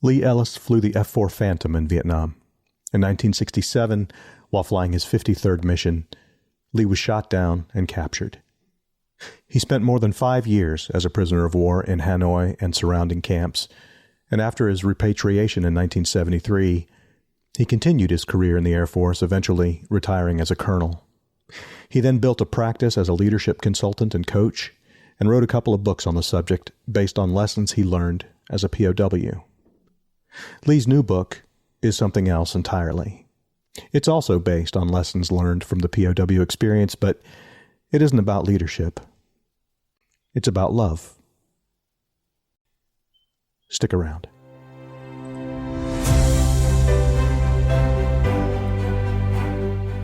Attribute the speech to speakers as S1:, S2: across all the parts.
S1: Lee Ellis flew the F-4 Phantom in Vietnam. In 1967, while flying his 53rd mission, Lee was shot down and captured. He spent more than 5 years as a prisoner of war in Hanoi and surrounding camps, and after his repatriation in 1973, he continued his career in the Air Force, eventually retiring as a colonel. He then built a practice as a leadership consultant and coach, and wrote a couple of books on the subject based on lessons he learned as a POW. Lee's new book is something else entirely. It's also based on lessons learned from the POW experience, but it isn't about leadership. It's about love. Stick around.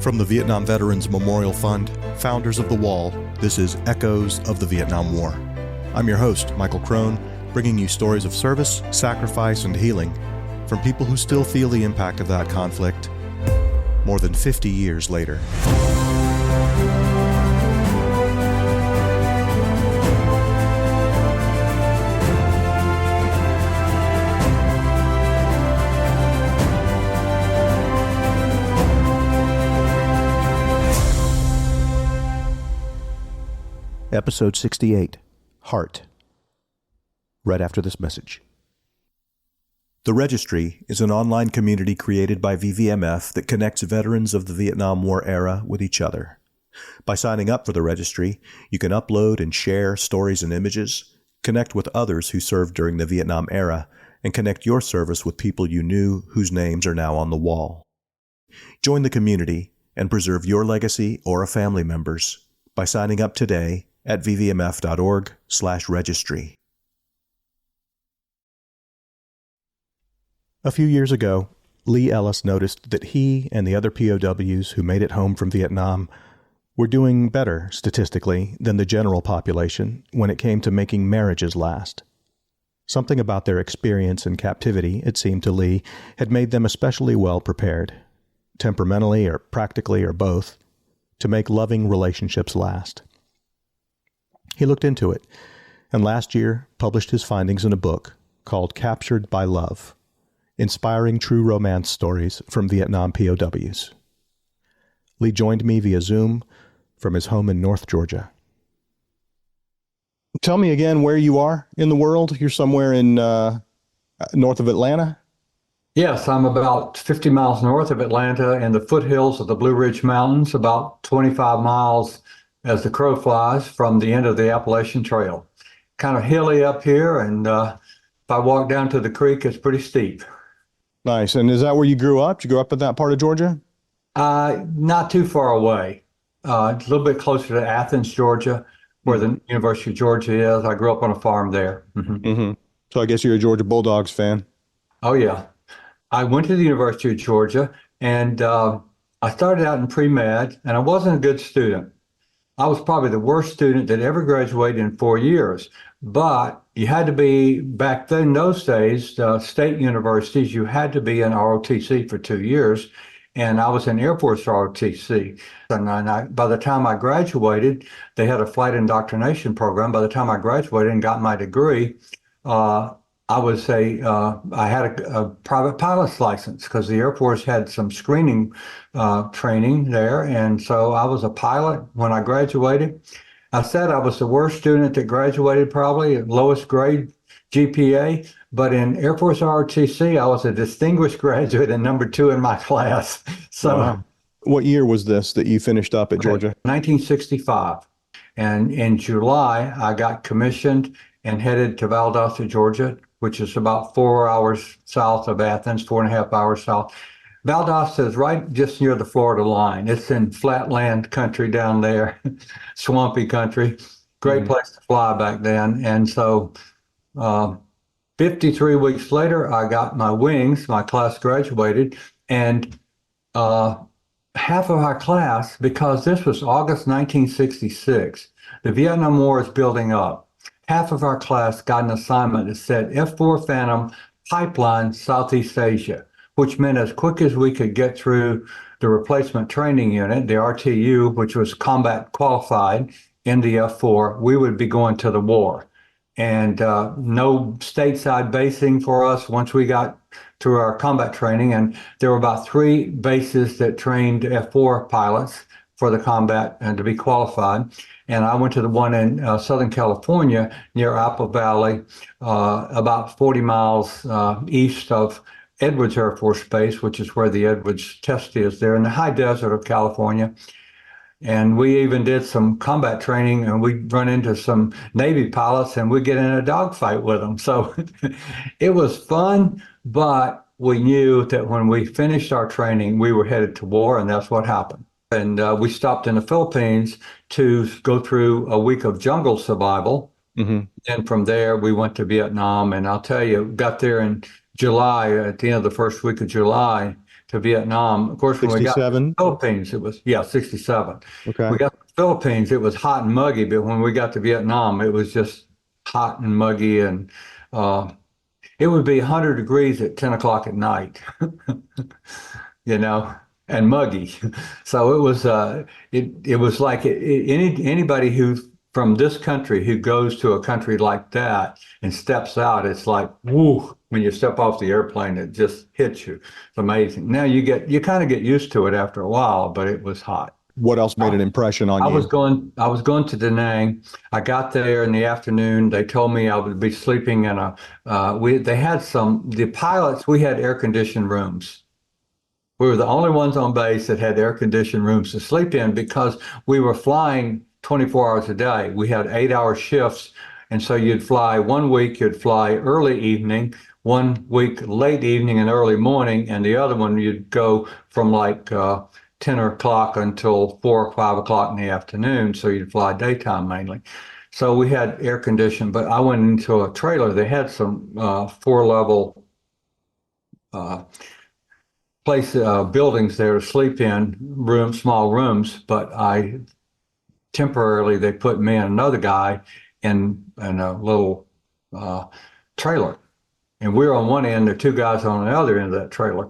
S1: From the Vietnam Veterans Memorial Fund, founders of The Wall, this is Echoes of the Vietnam War. I'm your host, Michael Crone, bringing you stories of service, sacrifice, and healing from people who still feel the impact of that conflict more than 50 years later. Episode 68, Heart. Right after this message. The Registry is an online community created by VVMF that connects veterans of the Vietnam War era with each other. By signing up for the Registry, you can upload and share stories and images, connect with others who served during the Vietnam era, and connect your service with people you knew whose names are now on the wall. Join the community and preserve your legacy or a family member's by signing up today at vvmf.org/registry. A few years ago, Lee Ellis noticed that he and the other POWs who made it home from Vietnam were doing better, statistically, than the general population when it came to making marriages last. Something about their experience in captivity, it seemed to Lee, had made them especially well prepared, temperamentally or practically or both, to make loving relationships last. He looked into it, and last year published his findings in a book called Captured by Love, Inspiring True Romance Stories from Vietnam POWs. Lee joined me via Zoom from his home in North Georgia. Tell me again where you are in the world. You're somewhere in north of Atlanta?
S2: Yes, I'm about 50 miles north of Atlanta in the foothills of the Blue Ridge Mountains, about 25 miles as the crow flies from the end of the Appalachian Trail. Kind of hilly up here, and if I walk down to the creek, it's pretty steep.
S1: Nice. And is that where you grew up? Did you grow up in that part of Georgia?
S2: Not too far away. A little bit closer to Athens, Georgia, where the University of Georgia is. I grew up on a farm there.
S1: So I guess you're a Georgia Bulldogs fan.
S2: Oh, yeah. I went to the University of Georgia, and I started out in pre-med, and I wasn't a good student. I was probably the worst student that ever graduated in 4 years. But you had to be, back then, those days, state universities, you had to be in ROTC for 2 years. And I was in Air Force ROTC. And by the time I graduated, they had a flight indoctrination program. By the time I graduated and got my degree, I had a private pilot's license because the Air Force had some screening training there. And so I was a pilot when I graduated. I said I was the worst student that graduated, probably lowest grade GPA, but in Air Force ROTC, I was a distinguished graduate and number 2 in my class. So,
S1: what year was this that you finished up at Georgia?
S2: 1965. And in July, I got commissioned and headed to Valdosta, Georgia, which is about 4 hours south of Athens, 4.5 hours south. Valdosta is right just near the Florida line. It's in flatland country down there, swampy country. Great place to fly back then. And so 53 weeks later, I got my wings. My class graduated. And half of our class, because this was August 1966, the Vietnam War is building up. Half of our class got an assignment that said F-4 Phantom pipeline Southeast Asia, which meant as quick as we could get through the replacement training unit, the RTU, which was combat qualified in the F-4, we would be going to the war. and no stateside basing for us once we got through our combat training. And there were about three bases that trained F-4 pilots for the combat and to be qualified. And I went to the one in Southern California near Apple Valley, about 40 miles east of Edwards Air Force Base, which is where the Edwards test is there in the high desert of California. And we even did some combat training, and we'd run into some Navy pilots and we'd get in a dogfight with them. So it was fun, but we knew that when we finished our training, we were headed to war, and that's what happened. And we stopped in the Philippines to go through a week of jungle survival.
S1: Mm-hmm.
S2: And from there, we went to Vietnam. And I'll tell you, got there in July, at the end of the first week of July, to Vietnam. Of course, when we got to
S1: 67?
S2: the Philippines, it was, yeah, 67.
S1: Okay.
S2: We got to the Philippines, it was hot and muggy, but when we got to Vietnam, it was just hot and muggy, and it would be 100 degrees at 10 o'clock at night, you know, and muggy. So it was like anybody who from this country who goes to a country like that and steps out, it's like, woo, when you step off the airplane, it just hits you. It's amazing. Now you kind of get used to it after a while, but it was hot.
S1: What else made an impression on you?
S2: I was going to Da Nang. I got there in the afternoon. They told me I would be sleeping in the pilots, we had air conditioned rooms. We were the only ones on base that had air conditioned rooms to sleep in because we were flying 24 hours a day. We had 8-hour shifts. And so you'd fly 1 week, you'd fly early evening, 1 week late evening and early morning, and the other one you'd go from like 10 o'clock until 4 or 5 o'clock in the afternoon. So you'd fly daytime mainly. So we had air conditioning, but I went into a trailer. They had some 4-level buildings there to sleep in, small rooms, but temporarily they put me and another guy in a little trailer. And we're on one end, there are two guys on the other end of that trailer.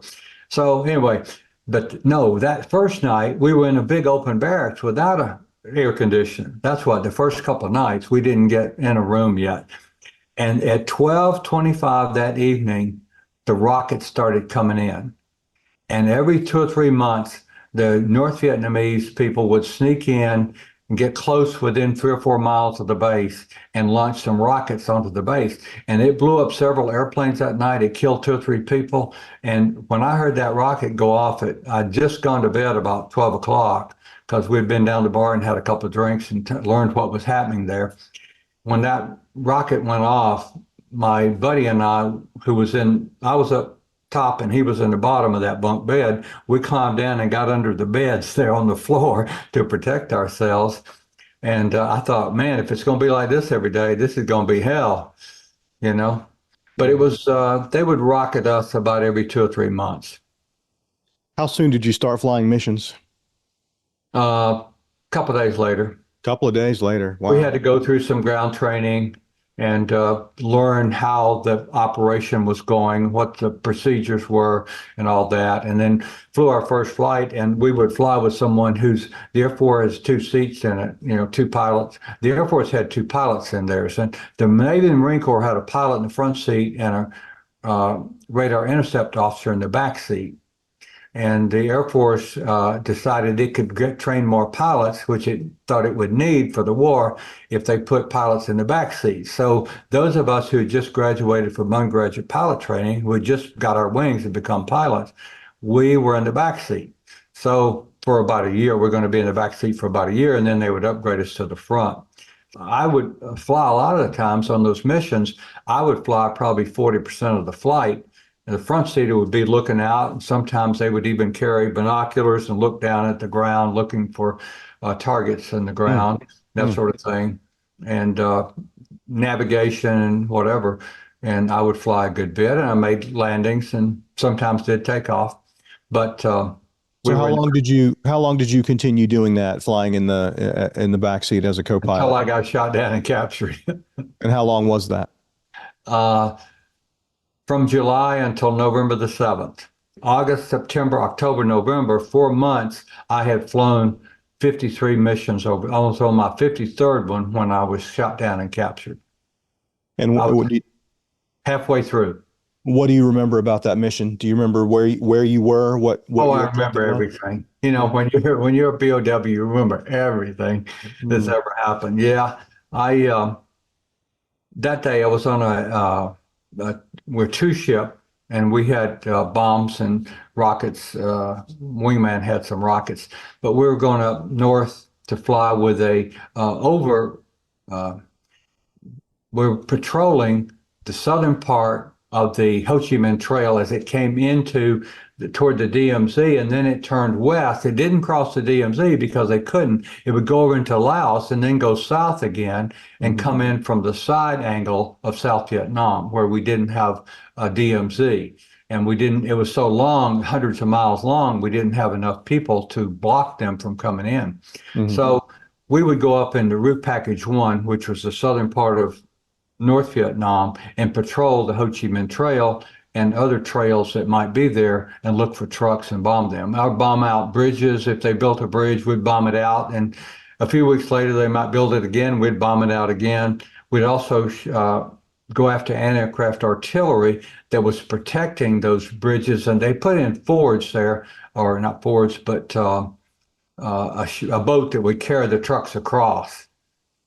S2: So anyway, but no, that first night we were in a big open barracks without a air conditioner. That's what, the first couple of nights we didn't get in a room yet. And at 12:25 that evening, the rockets started coming in. And every 2 or 3 months, the North Vietnamese people would sneak in and get close within 3 or 4 miles of the base and launch some rockets onto the base. And it blew up several airplanes that night. It killed 2 or 3 people. And when I heard that rocket go off, I'd just gone to bed about 12 o'clock because we'd been down to the bar and had a couple of drinks and learned what was happening there. When that rocket went off, my buddy and I was up top and he was in the bottom of that bunk bed. We climbed in and got under the beds there on the floor to protect ourselves. And I thought, man, if it's going to be like this every day, this is going to be hell, you know. But it was, they would rocket us about every 2 or 3 months.
S1: How soon did you start flying missions?
S2: A couple of days later.
S1: Couple of days later. Wow.
S2: We had to go through some ground training and learn how the operation was going, what the procedures were, and all that. And then flew our first flight, and we would fly with someone the Air Force has 2 seats in it, 2 pilots. The Air Force had 2 pilots in theirs, and the Navy and Marine Corps had a pilot in the front seat and a radar intercept officer in the back seat. And the Air Force decided it could train more pilots, which it thought it would need for the war if they put pilots in the back seat. So those of us who had just graduated from undergraduate pilot training, who had just got our wings and become pilots, we were in the back seat. So for about a year, we're going to be in the back seat for about a year, and then they would upgrade us to the front. I would fly a lot of the times on those missions. I would fly probably 40% of the flight. The front seater would be looking out, and sometimes they would even carry binoculars and look down at the ground, looking for targets in the ground, that sort of thing, and navigation and whatever. And I would fly a good bit, and I made landings and sometimes did takeoff. But
S1: so how long did you continue doing that, flying in the back seat as a co-pilot?
S2: Until I got shot down and captured.
S1: And how long was that?
S2: From July until November the 7th. August, September, October, November, 4 months, I had flown 53 missions over. I was on my 53rd one when I was shot down and captured.
S1: And
S2: I was halfway through.
S1: what do you remember about that mission? Do you remember where you were, what
S2: Oh,
S1: your
S2: I remember
S1: objective was?
S2: everything. You know,
S1: Yeah.
S2: when you're a POW, you remember everything that's
S1: Mm,
S2: ever happened. Yeah, I that day I was on we're two ship, and we had bombs and rockets. Wingman had some rockets, but we were going up north to fly with a over. Uh, we're patrolling the southern part of the Ho Chi Minh Trail as it came toward the DMZ, and then it turned west. It didn't cross the DMZ because they couldn't. It would go over into Laos and then go south again and
S1: mhm,
S2: come in from the side angle of South Vietnam, where we didn't have a DMZ. And we didn't, it was so long, hundreds of miles long, we didn't have enough people to block them from coming in.
S1: mhm,
S2: So we would go up into Route Package 1, which was the southern part of North Vietnam, and patrol the Ho Chi Minh Trail and other trails that might be there and look for trucks and bomb them. I'd bomb out bridges. If they built a bridge, we'd bomb it out. And a few weeks later, they might build it again. We'd bomb it out again. We'd also go after anti-aircraft artillery that was protecting those bridges. And they put in forwards there, or not forwards, but a boat that would carry the trucks across. Uh,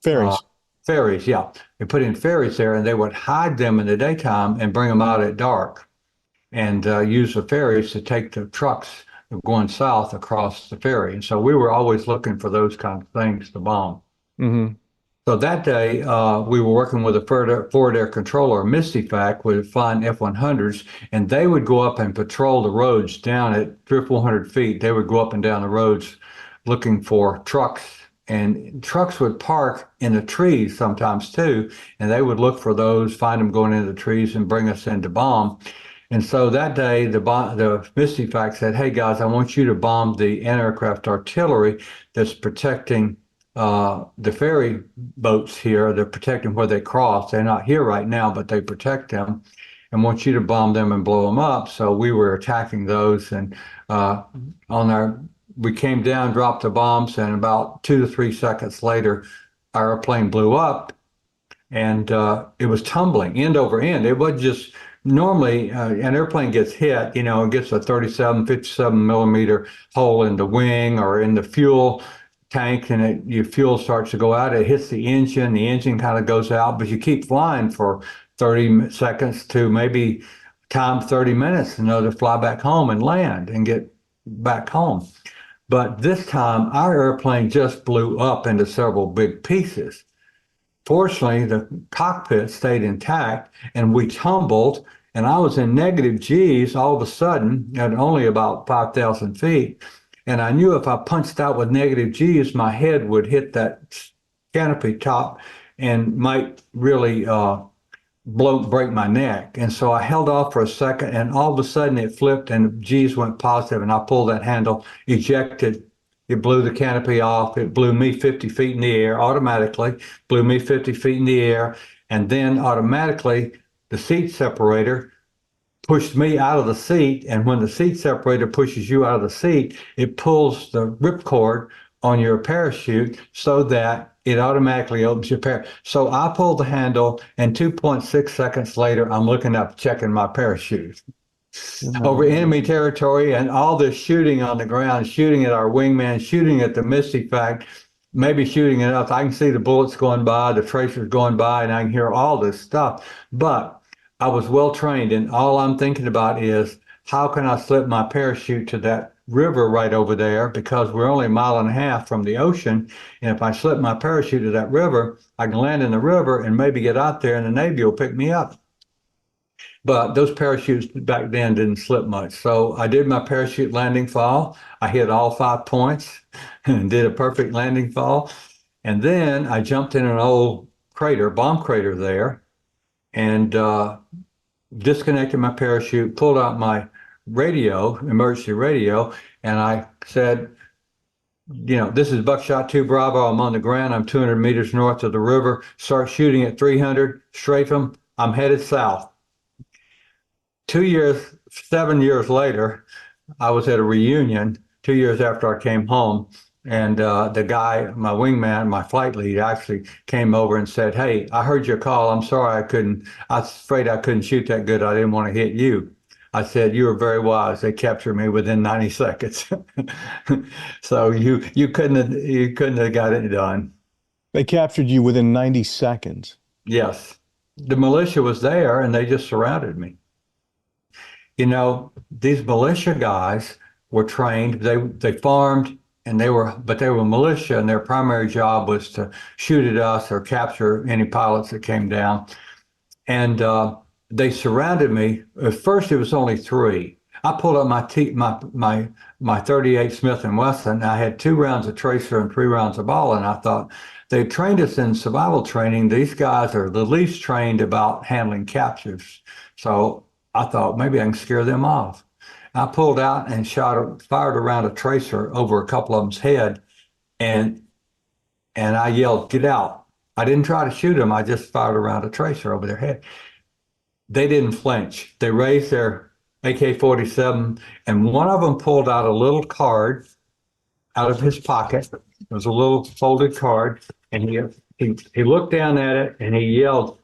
S1: Ferries.
S2: Ferries, yeah. They put in ferries there, and they would hide them in the daytime and bring them out at dark, and use the ferries to take the trucks going south across the ferry. And so we were always looking for those kind of things to bomb.
S1: Hmm.
S2: So that day, we were working with a forward air controller, Mistifac, with flying F-100s, and they would go up and patrol the roads down at 300 or 400 feet. They would go up and down the roads looking for trucks, and trucks would park in the trees sometimes too, and they would look for those, find them going into the trees, and bring us in to bomb. And so that day, the Mistifac said, "Hey guys, I want you to bomb the anti-aircraft artillery that's protecting the ferry boats here. They're protecting where they cross. They're not here right now, but they protect them, and want you to bomb them and blow them up." So we were attacking those, and uh, on our we came down, dropped the bombs, and about 2 to 3 seconds later, our airplane blew up, and it was tumbling end over end. It was just normally an airplane gets hit, it gets a 37, 57 millimeter hole in the wing or in the fuel tank, and your fuel starts to go out. It hits the engine kind of goes out, but you keep flying for 30 seconds to maybe time 30 minutes in order to fly back home and land and get back home. But this time, our airplane just blew up into several big pieces. Fortunately, the cockpit stayed intact, and we tumbled, and I was in negative G's all of a sudden at only about 5,000 feet. And I knew if I punched out with negative G's, my head would hit that canopy top and might really break my neck. And so I held off for a second, and all of a sudden it flipped and G's went positive, and I pulled that handle, ejected. It blew the canopy off. It blew me 50 feet in the air automatically, blew me 50 feet in the air. And then automatically the seat separator pushed me out of the seat. And when the seat separator pushes you out of the seat, it pulls the ripcord on your parachute so that it automatically opens your parachute. So I pulled the handle, and 2.6 seconds later, I'm looking up, checking my parachute over enemy territory, and all this shooting on the ground, shooting at our wingman, shooting at the Mistifac, maybe shooting at us. I can see the bullets going by, the tracers going by, and I can hear all this stuff. But I was well trained, and all I'm thinking about is how can I slip my parachute to that river right over there, because we're only a mile and a half from the ocean. And if I slip my parachute to that river, I can land in the river and maybe get out there, and the Navy will pick me up. But those parachutes back then didn't slip much. So I did my parachute landing fall. I hit all 5 points and did a perfect landing fall. And then I jumped in an old crater, bomb crater there, and disconnected my parachute, pulled out my radio, emergency radio, and I said, this is Buckshot 2 Bravo. I'm on the ground. I'm 200 meters north of the river. Start shooting at 300, strafe them. I'm headed south. 2 years, 7 years later, I was at a reunion 2 years after I came home, And the guy, my wingman, my flight lead, actually came over and said, "Hey, I heard your call. I'm sorry I couldn't. I was afraid I couldn't shoot that good. I didn't want to hit you." I said, "You were very wise. They captured me within 90 seconds." So you couldn't have got it done.
S1: They captured you within 90 seconds.
S2: Yes, the militia was there and they just surrounded me. These militia guys were trained. They farmed and they were militia, and their primary job was to shoot at us or capture any pilots that came down. And they surrounded me. At first, it was only three. I pulled up my 38 Smith and Wesson. I had 2 rounds of tracer and 3 rounds of ball, and I thought they trained us in survival training. These guys are the least trained about handling captures. So I thought maybe I can scare them off. I pulled out and fired around a tracer over a couple of them's head, and I yelled, "Get out!" I didn't try to shoot them. I just fired around a tracer over their head. They didn't flinch. They raised their AK-47, and one of them pulled out a little card out of his pocket. It was a little folded card, and he looked down at it and he yelled.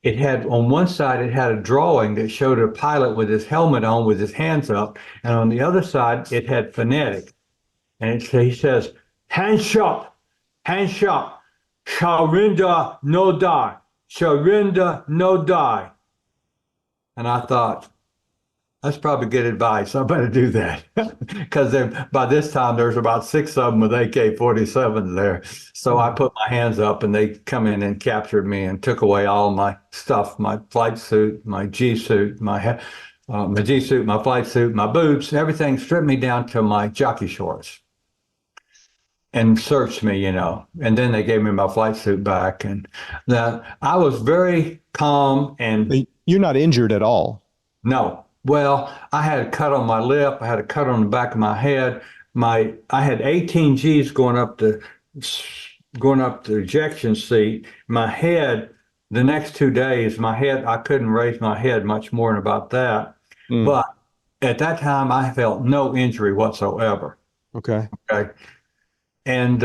S2: It had on one side, it had a drawing that showed a pilot with his helmet on with his hands up, and on the other side, it had phonetic, and he says, "Hands up, hands up, surrender, no die, surrender, no die." And I thought, that's probably good advice. I better do that. Because by this time, there's about 6 of them with AK-47s there. So I put my hands up and they come in and captured me and took away all my stuff, my flight suit, my G suit, my G suit, my flight suit, my boots, everything, stripped me down to my jockey shorts and searched me, and then they gave me my flight suit back. And I was very calm and
S1: You're not injured at all.
S2: no. Well, I had a cut on my lip. I had a cut on the back of my head. I had 18 G's going up the ejection seat. My head, the next 2 days, I couldn't raise my head much more than about that. But at that time, I felt no injury whatsoever.
S1: Okay.
S2: Okay. And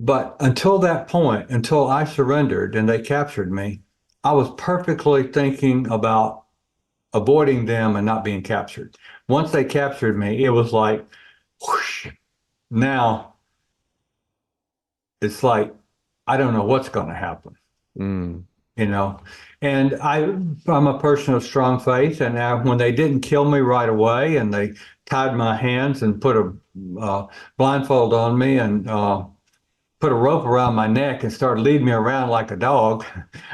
S2: but until that point, until I surrendered and they captured me, I was perfectly thinking about avoiding them and not being captured. Once they captured me, it was like, whoosh. Now it's like, I don't know what's going to happen, And I'm a person of strong faith, and when they didn't kill me right away, and they tied my hands and put a blindfold on me and put a rope around my neck and started leading me around like a dog,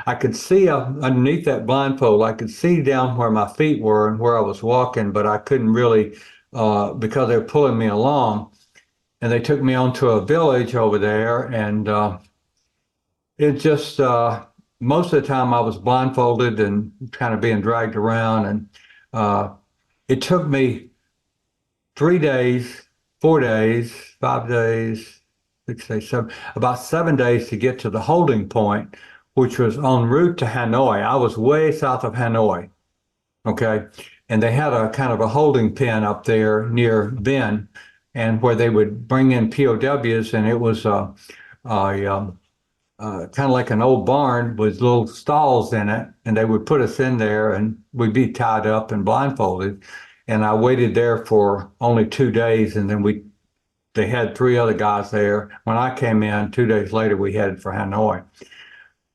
S2: I could see underneath that blindfold. I could see down where my feet were and where I was walking, but I couldn't really because they were pulling me along. And they took me onto a village over there, and it just most of the time I was blindfolded and kind of being dragged around. And it took me 3 days, 4 days, 5 days, 6 days, about 7 days to get to the holding point, which was en route to Hanoi. I was way south of Hanoi. Okay. And they had a kind of a holding pen up there near Vinh, and where they would bring in POWs, and it was kind of like an old barn with little stalls in it, and they would put us in there, and we'd be tied up and blindfolded. And I waited there for only 2 days, and then they had 3 other guys there. When I came in 2 days later, we headed for Hanoi.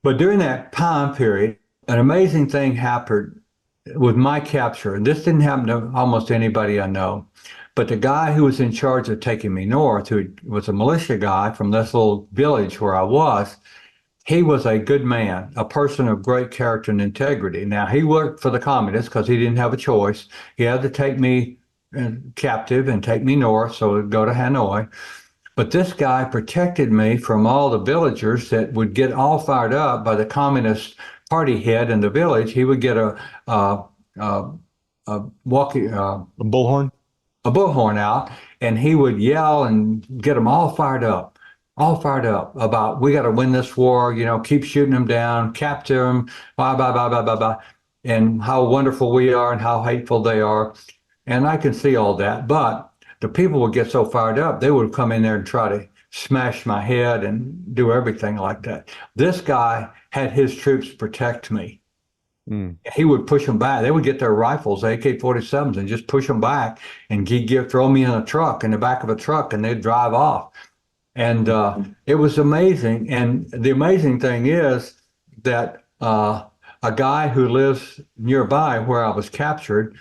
S2: But during that time period, an amazing thing happened with my capture. And this didn't happen to almost anybody I know. But the guy who was in charge of taking me north, who was a militia guy from this little village where I was, he was a good man, a person of great character and integrity. Now, he worked for the communists because he didn't have a choice. He had to take me captive and take me north, so I'd go to Hanoi. But this guy protected me from all the villagers that would get all fired up by the Communist Party head in the village. He would get a
S1: bullhorn?
S2: A bullhorn out, and he would yell and get them all fired up about, we got to win this war, keep shooting them down, capture them, blah, blah, blah, blah, blah, blah, and how wonderful we are and how hateful they are. And I can see all that. But the people would get so fired up, they would come in there and try to smash my head and do everything like that. This guy had his troops protect me.
S1: Mm.
S2: He would push them back. They would get their rifles, AK-47s, and just push them back, and he'd throw me in a truck, in the back of a truck, and they'd drive off. And it was amazing. And the amazing thing is that a guy who lives nearby where I was captured,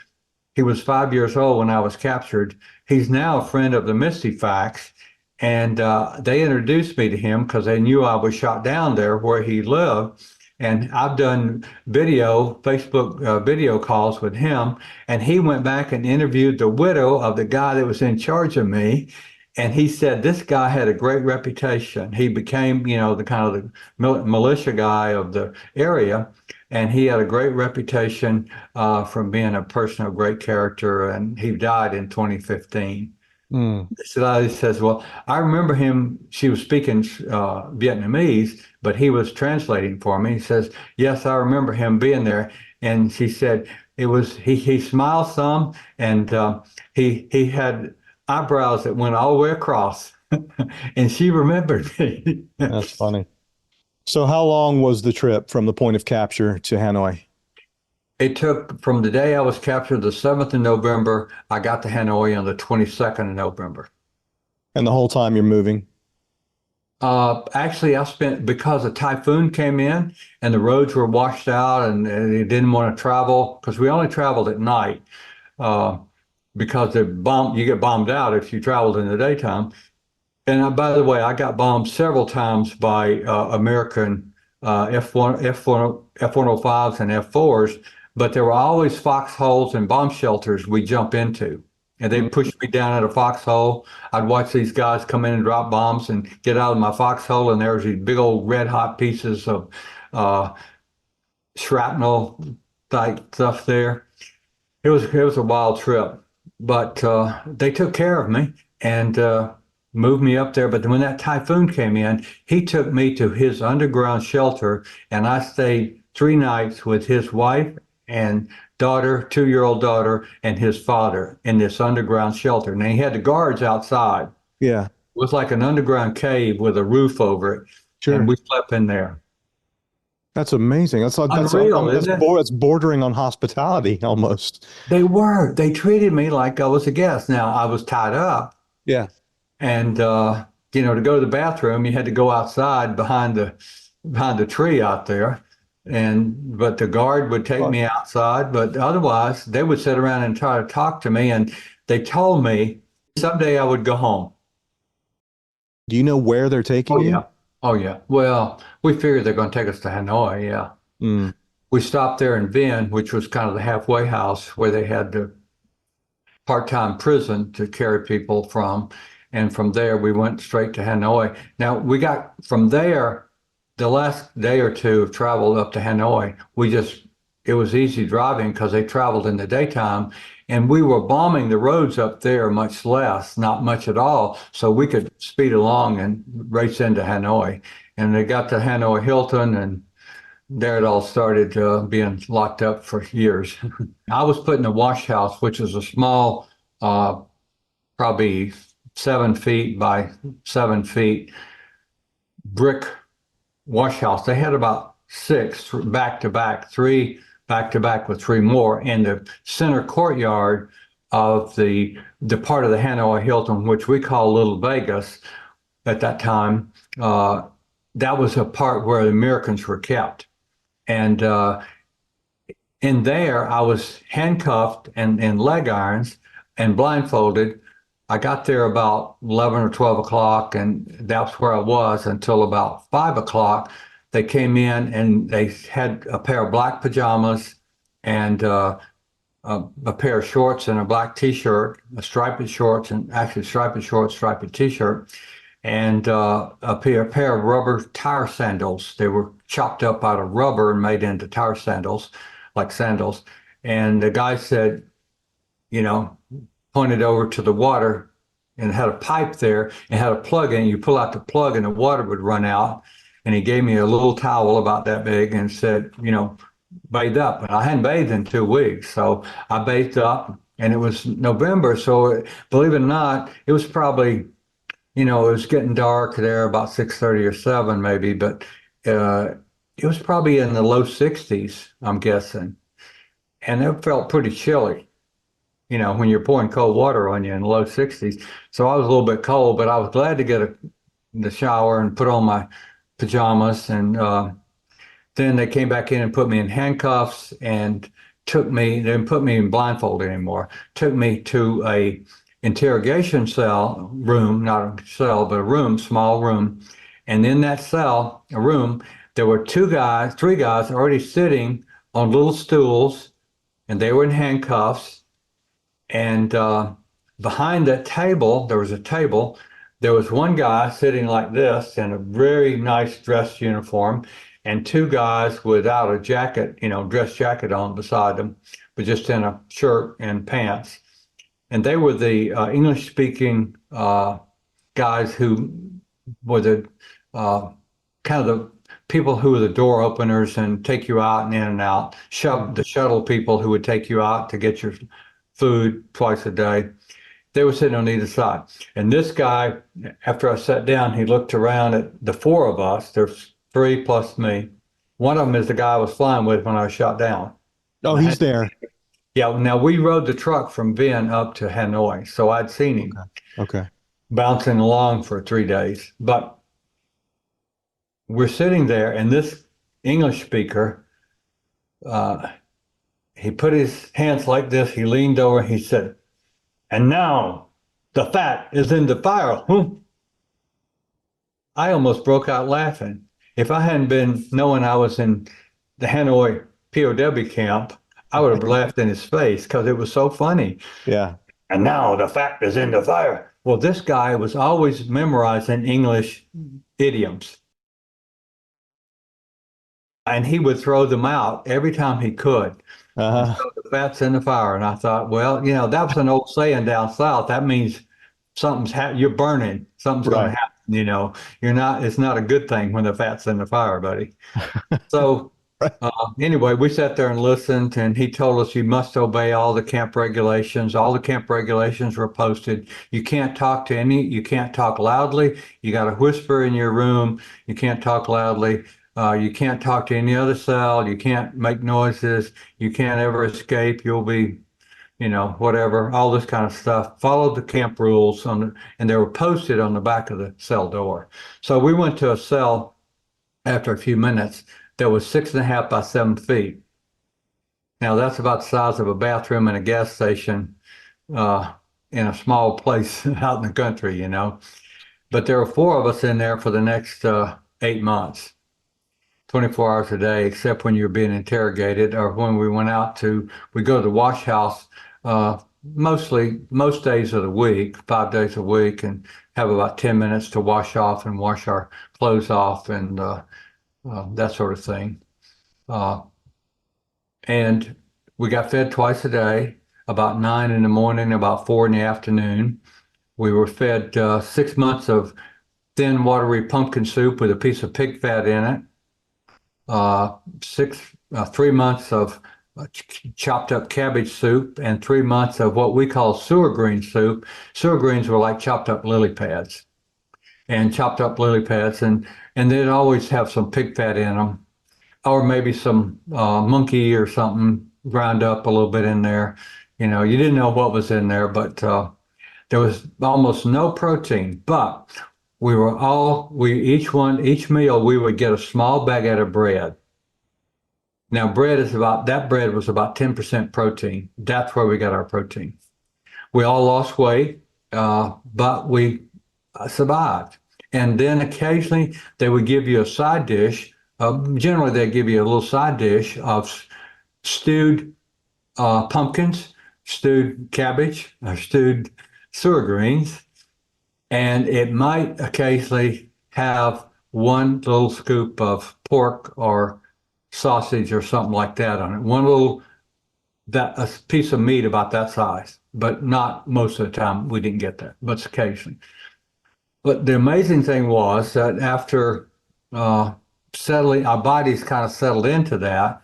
S2: he was 5 years old when I was captured. He's now a friend of the Misty Facts. And they introduced me to him because they knew I was shot down there where he lived. And I've done Facebook video calls with him. And he went back and interviewed the widow of the guy that was in charge of me. And he said this guy had a great reputation. He became, the kind of the militia guy of the area. And he had a great reputation from being a person of great character. And he died in 2015.
S1: Mm.
S2: He says, well, I remember him. She was speaking Vietnamese, but he was translating for me. He says, yes, I remember him being there. And she said, he smiled some, and he had eyebrows that went all the way across. And she remembered me.
S1: That's funny. So how long was the trip from the point of capture to Hanoi?
S2: It took from the day I was captured, the 7th of November, I got to Hanoi on the 22nd of November.
S1: And the whole time you're moving?
S2: Actually, I spent, because a typhoon came in and the roads were washed out and they didn't want to travel, because we only traveled at night, because you get bombed out if you traveled in the daytime. And by the way, I got bombed several times by American F-105s and F-4s, but there were always foxholes and bomb shelters we jump into. And they pushed me down at a foxhole. I'd watch these guys come in and drop bombs and get out of my foxhole, and there was these big old red hot pieces of shrapnel type stuff there. It was a wild trip, but they took care of me and moved me up there. But when that typhoon came in, he took me to his underground shelter, and I stayed 3 nights with his wife and daughter, 2-year-old daughter, and his father in this underground shelter. And he had the guards outside.
S1: Yeah.
S2: It was like an underground cave with a roof over it.
S1: Sure.
S2: And we slept in there.
S1: That's amazing. That's
S2: Unreal, isn't it?
S1: That's bordering on hospitality almost.
S2: They treated me like I was a guest. Now, I was tied up.
S1: Yeah.
S2: And, to go to the bathroom, you had to go outside behind the tree out there. But the guard would take me outside, but otherwise they would sit around and try to talk to me. And they told me someday I would go home.
S1: Do you know where they're taking you?
S2: Yeah. Oh, yeah. Well, we figured they're going to take us to Hanoi. Yeah.
S1: Mm.
S2: We stopped there in Vinh, which was kind of the halfway house where they had the part-time prison to carry people from. And from there, we went straight to Hanoi. Now, we got from there, the last day or two of travel up to Hanoi, it was easy driving because they traveled in the daytime, and we were bombing the roads up there much less, not much at all. So we could speed along and race into Hanoi. And they got to Hanoi Hilton, and there it all started being locked up for years. I was put in a wash house, which is a small, probably 7 feet by 7 feet brick wash house. They had about 6 back to back, 3 back to back with 3 more in the center courtyard of the part of the Hanoi Hilton, which we call Little Vegas at that time. That was a part where the Americans were kept. And in there, I was handcuffed and in leg irons and blindfolded. I got there about 11 or 12 o'clock, and that's where I was until about 5 o'clock. They came in and they had a pair of black pajamas and a pair of shorts and a black T-shirt, striped shorts, striped T-shirt, and a pair of rubber tire sandals. They were chopped up out of rubber and made into tire sandals, like sandals. And the guy said, pointed over to the water and had a pipe there and had a plug in. You pull out the plug and the water would run out. And he gave me a little towel about that big and said, bathe up. And I hadn't bathed in 2 weeks. So I bathed up and it was November. So believe it or not, it was probably, it was getting dark there about 6:30 or 7 maybe, but uh, it was probably in the low 60s, I'm guessing. And it felt pretty chilly, when you're pouring cold water on you in the low 60s. So I was a little bit cold, but I was glad to get the shower and put on my pajamas. And then they came back in and put me in handcuffs and they didn't put me in blindfold anymore, took me to a interrogation cell room, not a cell, but a room, small room. And in that cell, a room, there were three guys already sitting on little stools, and they were in handcuffs. And behind that table, there was a table. There was one guy sitting like this in a very nice dress uniform, and two guys without a jacket, dress jacket on beside them, but just in a shirt and pants. And they were the English speaking guys who were the kind of the people who were the door openers and take you out and in and out, the shuttle people who would take you out to get your food twice a day. They were sitting on either side. And this guy, after I sat down, he looked around at the four of us. There's three plus me. One of them is the guy I was flying with when I was shot down.
S1: Oh, he's there.
S2: Yeah. Now we rode the truck from Vinh up to Hanoi, so I'd seen him.
S1: Okay.
S2: Bouncing along for 3 days. But we're sitting there, and this English speaker, he put his hands like this. He leaned over. He said, "And now the fat is in the fire." I almost broke out laughing. If I hadn't been knowing I was in the Hanoi POW camp, I would have laughed in his face because it was so funny.
S1: Yeah.
S2: And now the fat is in the fire. Well, this guy was always memorizing English idioms. And he would throw them out every time he could.
S1: Uh-huh.
S2: So the fat's in the fire. And I thought, well, that was an old saying down south. That means you're burning. Something's going to happen. It's not a good thing when the fat's in the fire, buddy. So anyway, we sat there and listened, and he told us you must obey all the camp regulations. All the camp regulations were posted. You can't talk loudly. You got to whisper in your room. You can't talk loudly. You can't talk to any other cell. You can't make noises. You can't ever escape. You'll be, whatever, all this kind of stuff. Followed the camp rules and they were posted on the back of the cell door. So we went to a cell after a few minutes that was 6.5 by 7 feet. Now that's about the size of a bathroom in a gas station in a small place out in the country, But there were four of us in there for the next 8 months. 24 hours a day, except when you're being interrogated or when we go to the wash house most days of the week, 5 days a week, and have about 10 minutes to wash off and wash our clothes off and that sort of thing. And we got fed twice a day, about 9 in the morning, about 4 in the afternoon. We were fed 6 months of thin, watery pumpkin soup with a piece of pig fat in it. 3 months of chopped up cabbage soup and 3 months of what we call sewer green soup. Sewer greens were like chopped up lily pads, and they'd always have some pig fat in them, or maybe some monkey or something ground up a little bit in there. You didn't know what was in there, but there was almost no protein. But each meal, we would get a small baguette of bread. Now, that bread was about 10% protein. That's where we got our protein. We all lost weight, but we survived. And then occasionally they would give you a side dish. Generally, they give you a little side dish of stewed pumpkins, stewed cabbage, or stewed sewer greens. And it might occasionally have one little scoop of pork or sausage or something like that on it. A piece of meat about that size, but not most of the time. We didn't get that, but occasionally. But the amazing thing was that after settling, our bodies kind of settled into that,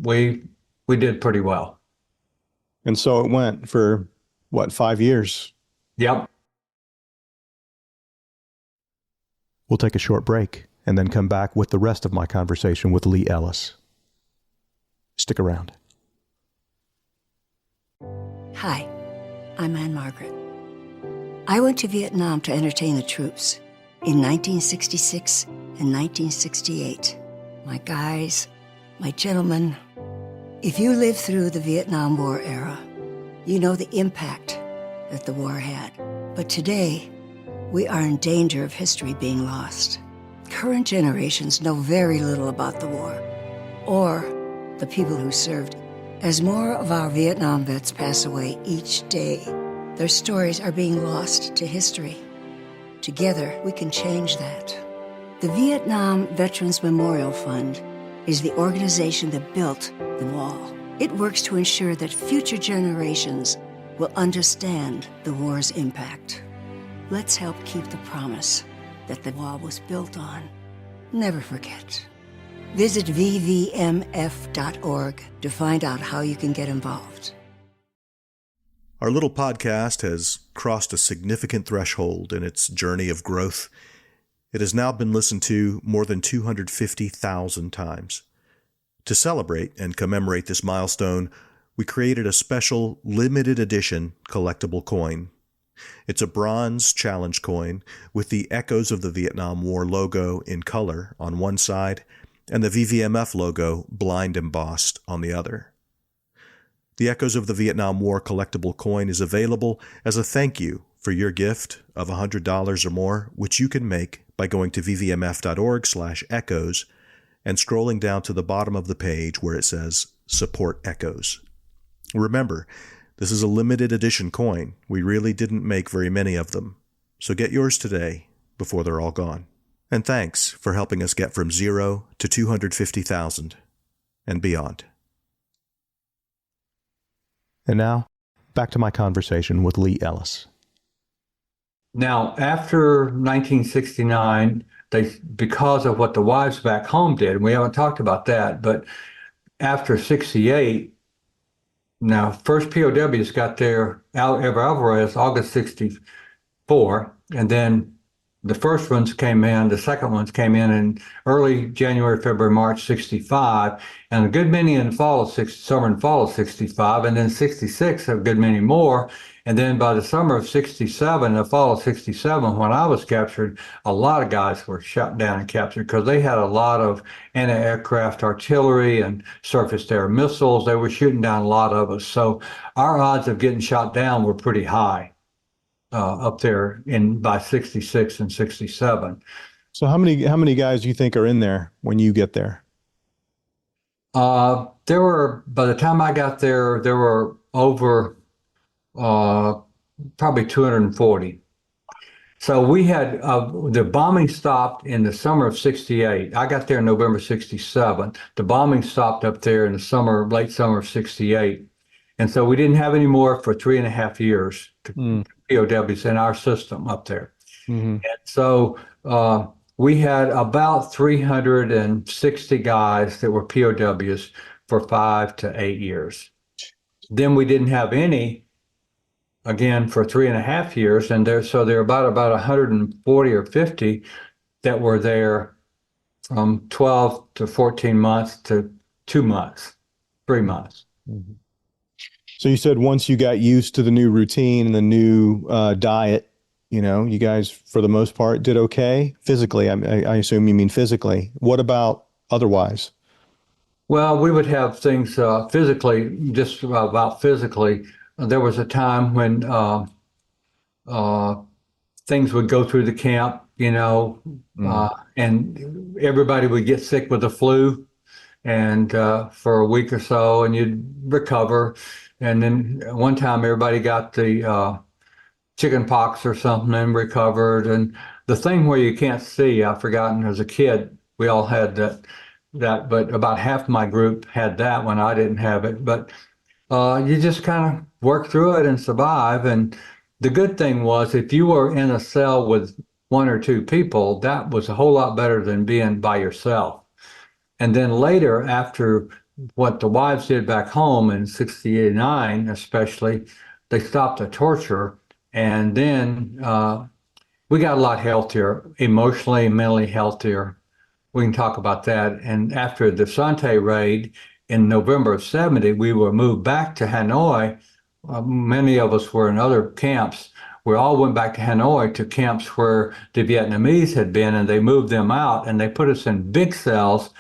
S2: we did pretty well.
S1: And so it went for, what, 5 years?
S2: Yep.
S1: We'll take a short break and then come back with the rest of my conversation with Lee Ellis. Stick around.
S3: Hi, I'm Anne Margaret. I went to Vietnam to entertain the troops in 1966 and 1968. My guys, my gentlemen, if you lived through the Vietnam War era, you know the impact that the war had. But today, we are in danger of history being lost. Current generations know very little about the war or the people who served. As more of our Vietnam vets pass away each day, their stories are being lost to history. Together, we can change that. The Vietnam Veterans Memorial Fund is the organization that built the wall. It works to ensure that future generations will understand the war's impact. Let's help keep the promise that the wall was built on. Never forget. Visit vvmf.org to find out how you can get involved.
S4: Our little podcast has crossed a significant threshold in its journey of growth. It has now been listened to more than 250,000 times. To celebrate and commemorate this milestone, we created a special limited edition collectible coin. It's a bronze challenge coin with the Echoes of the Vietnam War logo in color on one side and the VVMF logo blind embossed on the other. The Echoes of the Vietnam War collectible coin is available as a thank you for your gift of $100 or more, which you can make by going to vvmf.org/echoes and scrolling down to the bottom of the page where it says Support Echoes. Remember, this is a limited edition coin. We really didn't make very many of them, so get yours today before they're all gone. And thanks for helping us get from 0 to 250,000 and beyond.
S1: And now, back to my conversation with Lee Ellis.
S2: Now, after 1969, because of what the wives back home did, and we haven't talked about that, but after 68, now, first POWs got there, Alvarez, August 64, and then the first ones came in, the second ones came in early January, February, March 65, and a good many in the fall of summer and fall of 65, and then 66, a good many more. And then by the summer of 67, the fall of 67, when I was captured, a lot of guys were shot down and captured because they had a lot of anti-aircraft artillery and surface-to-air missiles. They were shooting down a lot of us. So our odds of getting shot down were pretty high up there by 66 and 67.
S1: So how many guys do you think are in there when you get there?
S2: By the time I got there were over probably 240. So we had the bombing stopped in the summer of 68. I got there in November 67. The bombing stopped up there in the late summer of 68. And so we didn't have any more for 3.5 years POWs in our system up there.
S1: Mm-hmm.
S2: And so we had about 360 guys that were POWs for 5 to 8 years. Then we didn't have any again for 3.5 years, and there are about 140 or 50 that were there from 12 to 14 months to 2 months, 3 months.
S1: Mm-hmm. So you said once you got used to the new routine and the new diet, you guys for the most part did okay physically. I assume you mean physically. What about otherwise?
S2: Well, we would have things physically, just about physically. There was a time when things would go through the camp, and everybody would get sick with the flu, and for a week or so, and you'd recover. And then one time everybody got the chicken pox or something and recovered. And the thing where you can't see, I've forgotten, as a kid, we all had that, but about half my group had that when I didn't have it. But you just kind of work through it and survive. And the good thing was if you were in a cell with 1 or 2 people, that was a whole lot better than being by yourself. And then later, after what the wives did back home in 69, especially, they stopped the torture. And then we got a lot healthier, emotionally, mentally healthier. We can talk about that. And after the Sante raid in November of 70, we were moved back to Hanoi. Many of us were in other camps. We all went back to Hanoi to camps where the Vietnamese had been, and they moved them out and they put us in big cells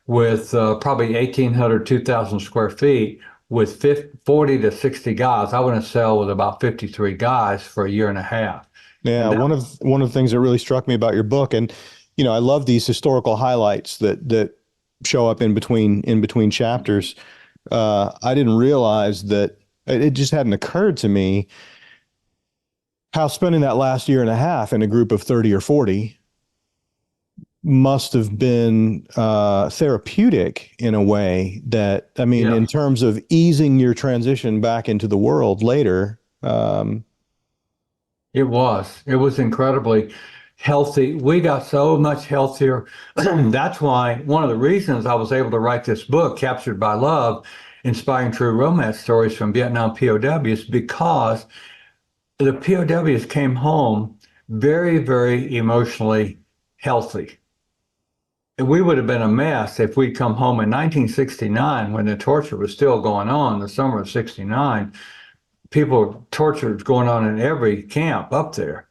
S2: with probably 1,800, 2,000 square feet with 40 to 60 guys. I was in a cell with about 53 guys for a year and a half.
S1: Yeah, one of the things that really struck me about your book, and I love these historical highlights that show up in between chapters. I didn't realize that it just hadn't occurred to me how spending that last year and a half in a group of 30 or 40 must have been therapeutic in a way that, I mean, in terms of easing your transition back into the world later.
S2: It was incredibly healthy. We got so much healthier. That's why one of the reasons I was able to write this book, Captured by Love, Inspiring True Romance Stories from Vietnam POWs, because the POWs came home very, very emotionally healthy. We would have been a mess if we'd come home in 1969 when the torture was still going on, the summer of 69. People tortured going on in every camp up there.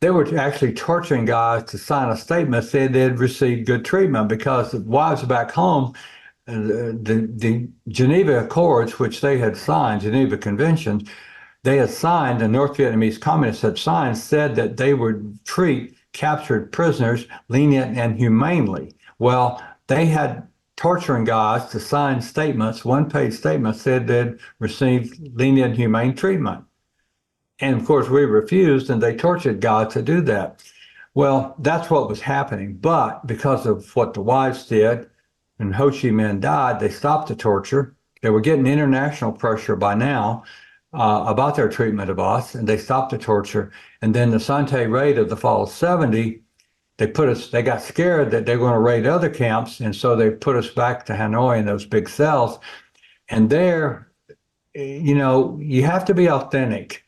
S2: They were actually torturing guys to sign a statement saying they'd received good treatment, because the wives back home, the Geneva Accords, which they had signed, Geneva Conventions, they had signed, the North Vietnamese communists had signed, said that they would treat captured prisoners lenient and humanely. Well, they had torturing guys to sign statements, one-page statements, said they'd received lenient, humane treatment. And of course, we refused, and they tortured guys to do that. Well, that's what was happening. But because of what the wives did, and Ho Chi Minh died, they stopped the torture. They were getting international pressure by now about their treatment of us, and they stopped the torture. And then the Sante raid of the fall of 70, they got scared that they were going to raid other camps, and so they put us back to Hanoi in those big cells. And there, you have to be authentic.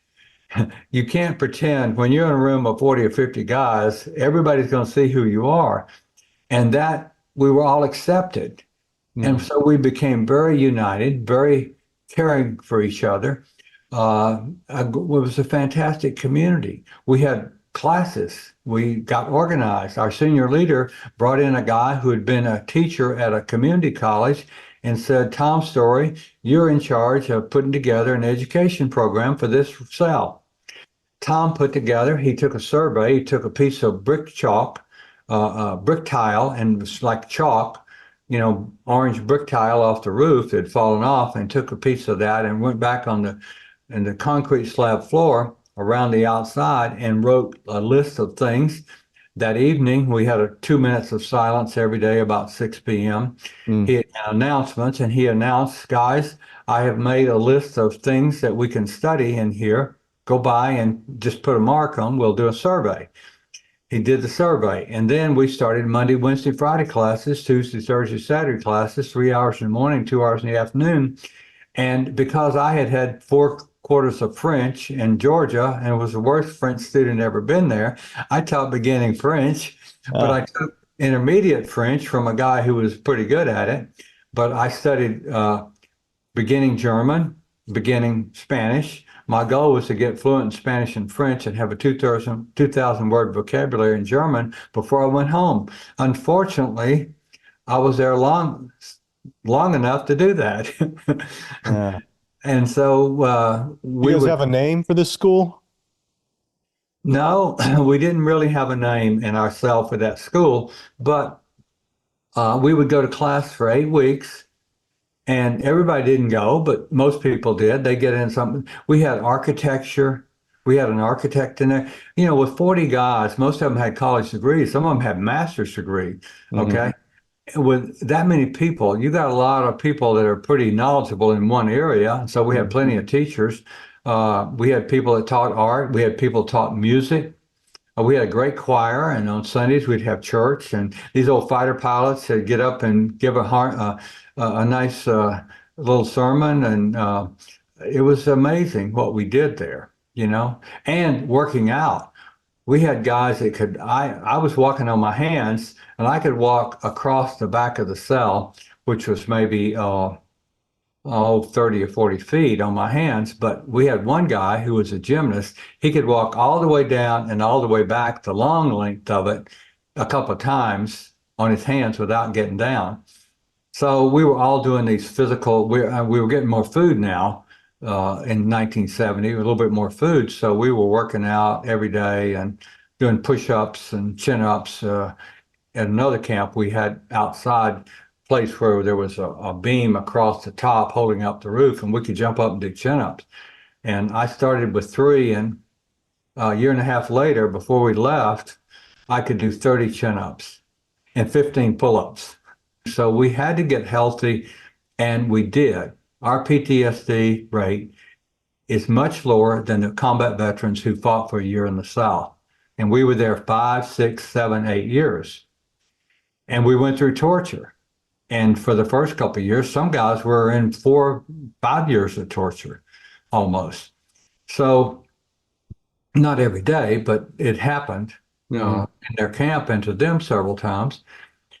S2: You can't pretend. When you're in a room of 40 or 50 guys, everybody's going to see who you are. And that we were all accepted. And so we became very united, very caring for each other. It was a fantastic community. We had classes. We got organized. Our senior leader brought in a guy who had been a teacher at a community college and said, Tom Story, you're in charge of putting together an education program for this cell. Tom he took a survey, he took a piece of brick chalk, brick tile, and it was like chalk, orange brick tile off the roof that had fallen off, and took a piece of that and went back on the concrete slab floor around the outside and wrote a list of things. That evening, we had 2 minutes of silence every day about 6 p.m. He had announcements, and he announced, guys, I have made a list of things that we can study in here. Go by and just put a mark on. We'll do a survey. He did the survey. And then we started Monday, Wednesday, Friday classes, Tuesday, Thursday, Saturday classes, 3 hours in the morning, 2 hours in the afternoon. And because I had 4 quarters of French in Georgia and was the worst French student ever been there, I taught beginning French, but I took intermediate French from a guy who was pretty good at it. But I studied beginning German, beginning Spanish. My goal was to get fluent in Spanish and French and have a 2,000 word vocabulary in German before I went home. Unfortunately, I was there long enough to do that. And so
S1: we guys have a name for this school?
S2: No, we didn't really have a name in our cell for that school, but we would go to class for 8 weeks. And everybody didn't go, but most people did. They get in something. We had architecture. We had an architect in there. With 40 guys, most of them had college degrees. Some of them had master's degree. Okay. With that many people, you got a lot of people that are pretty knowledgeable in one area. So we had plenty of teachers. We had people that taught art. We had people taught music. We had a great choir, and on Sundays we'd have church. And these old fighter pilots would get up and give a a nice little sermon, and it was amazing what we did there, and working out. We had guys that could, I was walking on my hands and I could walk across the back of the cell, which was maybe 30 or 40 feet on my hands. But we had one guy who was a gymnast. He could walk all the way down and all the way back, the long length of it, a couple of times on his hands without getting down. So we were all doing these physical, we were getting more food now in 1970, a little bit more food. So we were working out every day and doing push-ups and chin-ups. At another camp we had outside place where there was a beam across the top holding up the roof, and we could jump up and do chin-ups. And I started with 3, and a year and a half later, before we left, I could do 30 chin-ups and 15 pull-ups. So we had to get healthy, and we did. Our PTSD rate is much lower than the combat veterans who fought for a year in the South. And we were there 5, 6, 7, 8 years. And we went through torture. And for the first couple of years, some guys were in 4, 5 years of torture almost. So not every day, but it happened in their camp and to them several times.